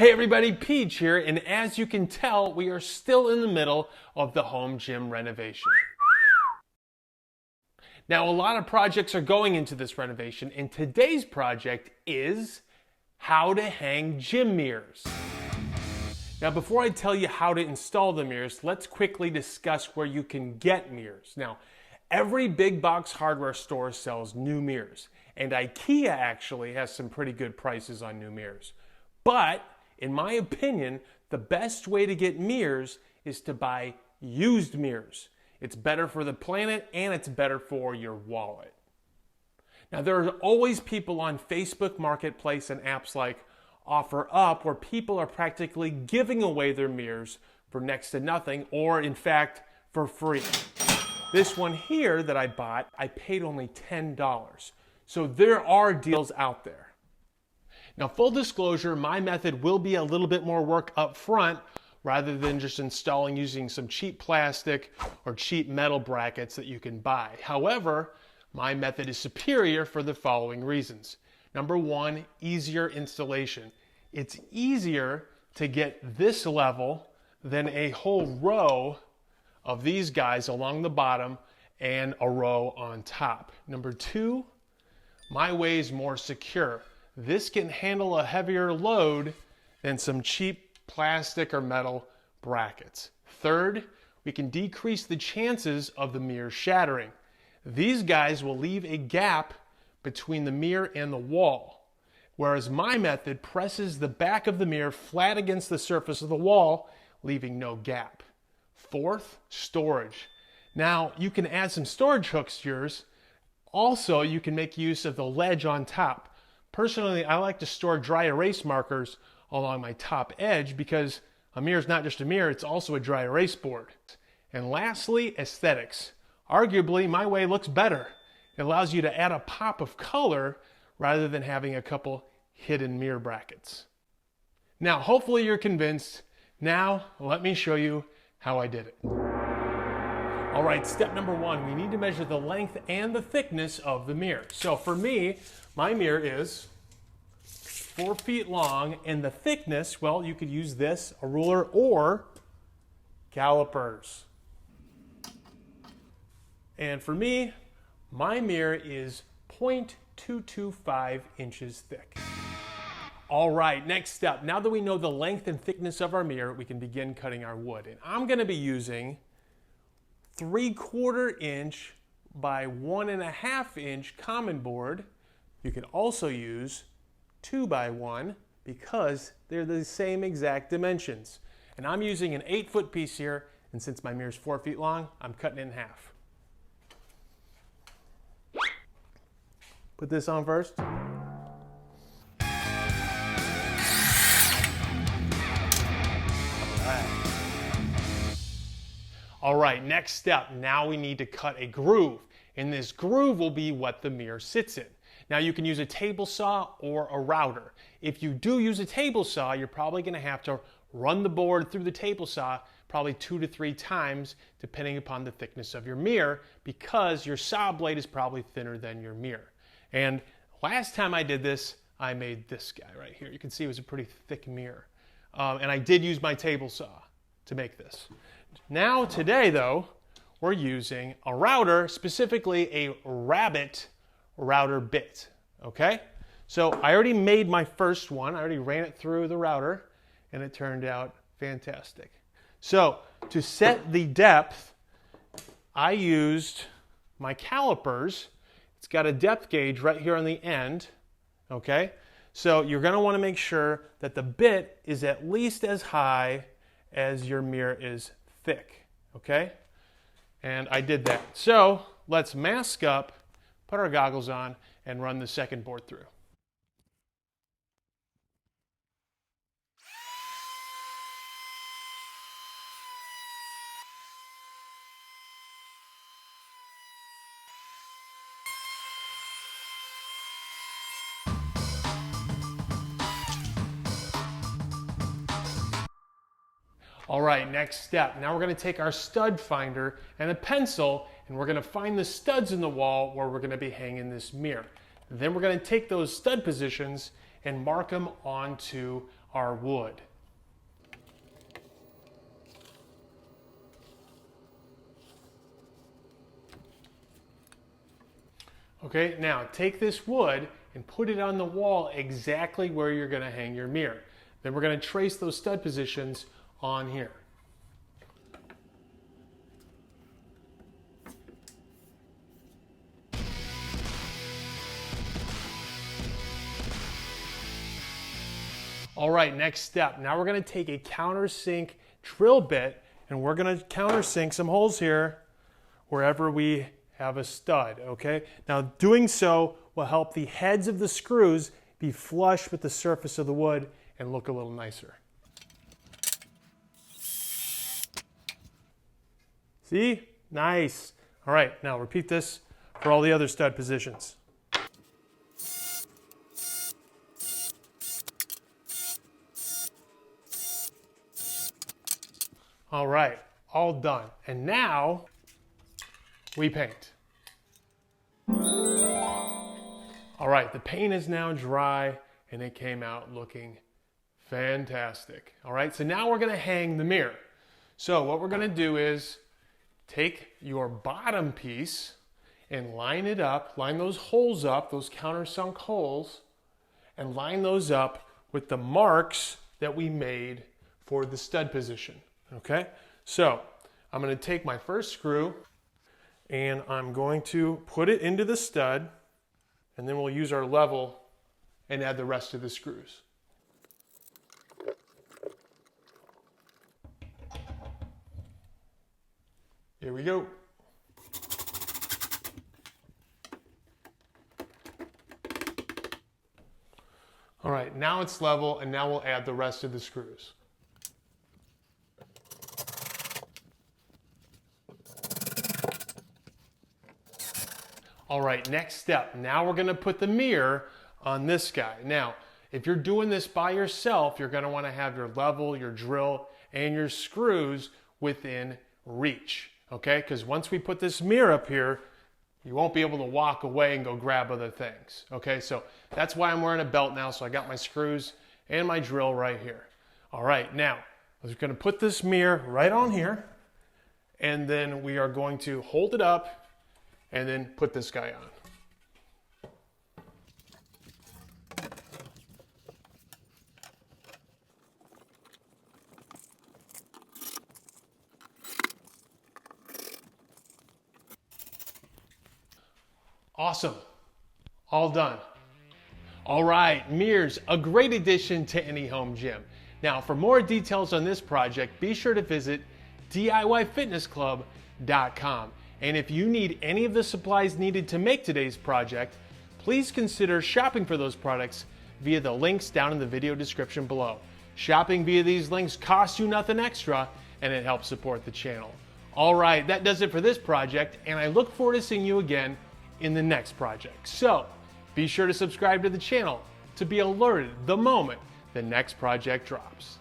Hey everybody, Peach here, and as you can tell, we are still in the middle of the home gym renovation. Now, a lot of projects are going into this renovation, and today's project is how to hang gym mirrors. Now, before I tell you how to install the mirrors, let's quickly discuss where you can get mirrors. Now, every big box hardware store sells new mirrors, and IKEA actually has some pretty good prices on new mirrors. But in my opinion, the best way to get mirrors is to buy used mirrors. It's better for the planet and it's better for your wallet. Now, there are always people on Facebook Marketplace and apps like OfferUp where people are practically giving away their mirrors for next to nothing, or in fact, for free. This one here that I bought, I paid only $10. So there are deals out there. Now, full disclosure, my method will be a little bit more work up front rather than just installing using some cheap plastic or cheap metal brackets that you can buy. However, my method is superior for the following reasons. Number one, easier installation. It's easier to get this level than a whole row of these guys along the bottom and a row on top. Number two, my way is more secure. This can handle a heavier load than some cheap plastic or metal brackets. Third, we can decrease the chances of the mirror shattering. These guys will leave a gap between the mirror and the wall, whereas my method presses the back of the mirror flat against the surface of the wall, leaving no gap. Fourth, storage. Now, you can add some storage hooks to yours. Also, you can make use of the ledge on top. Personally, I like to store dry erase markers along my top edge because a mirror is not just a mirror, it's also a dry erase board. And lastly, aesthetics. Arguably, my way looks better. It allows you to add a pop of color rather than having a couple hidden mirror brackets. Now, hopefully you're convinced. Now, let me show you how I did it. All right, step number one, we need to measure the length and the thickness of the mirror. So for me, my mirror is 4 feet long, and the thickness, well, you could use this, a ruler, or calipers. And for me, my mirror is 0.225 inches thick. All right, next step. Now that we know the length and thickness of our mirror, we can begin cutting our wood. And I'm gonna be using 3/4 inch by 1.5 inch common board. You can also use 2x1 because they're the same exact dimensions. And I'm using an 8-foot piece here, and since my mirror is 4 feet long, I'm cutting it in half. Put this on first. All right, next step, now we need to cut a groove. And this groove will be what the mirror sits in. Now you can use a table saw or a router. If you do use a table saw, you're probably gonna have to run the board through the table saw probably 2 to 3 times, depending upon the thickness of your mirror, because your saw blade is probably thinner than your mirror. And last time I did this, I made this guy right here. You can see it was a pretty thick mirror. And I did use my table saw to make this. Now today though, we're using a router, specifically a Rabbit router bit, okay? So I already made my first one. I already ran it through the router and it turned out fantastic. So to set the depth, I used my calipers. It's got a depth gauge right here on the end, okay? So you're gonna wanna make sure that the bit is at least as high as your mirror is thick, okay? And I did that. So let's mask up, put our goggles on, and run the second board through. All right, next step. Now we're gonna take our stud finder and a pencil, and we're gonna find the studs in the wall where we're gonna be hanging this mirror. Then we're gonna take those stud positions and mark them onto our wood. Okay, now take this wood and put it on the wall exactly where you're going to hang your mirror. Then we're going to trace those stud positions on here. All right, next step. Now we're going to take a countersink drill bit and we're going to countersink some holes here wherever we have a stud, okay? Now doing so will help the heads of the screws be flush with the surface of the wood and look a little nicer. See? Nice. All right, now repeat this for all the other stud positions. All right, all done. And now we paint. All right, the paint is now dry and it came out looking fantastic. All right, so now we're gonna hang the mirror. So what we're gonna do is take your bottom piece and line it up, line those holes up, those countersunk holes, and line those up with the marks that we made for the stud position. Okay, so I'm going to take my first screw and I'm going to put it into the stud, and then we'll use our level and add the rest of the screws. Here we go. All right, now it's level, and now we'll add the rest of the screws. All right, next step. Now we're gonna put the mirror on this guy. Now, if you're doing this by yourself, you're gonna wanna have your level, your drill, and your screws within reach, okay? Because once we put this mirror up here, you won't be able to walk away and go grab other things, okay? So that's why I'm wearing a belt now, so I got my screws and my drill right here. All right, now, we're gonna put this mirror right on here, and then we are going to hold it up and then put this guy on. Awesome. All done. All right, mirrors, a great addition to any home gym. Now, for more details on this project, be sure to visit DIYFitnessClub.com. And if you need any of the supplies needed to make today's project, please consider shopping for those products via the links down in the video description below. Shopping via these links costs you nothing extra, and it helps support the channel. All right, that does it for this project, and I look forward to seeing you again in the next project. So be sure to subscribe to the channel to be alerted the moment the next project drops.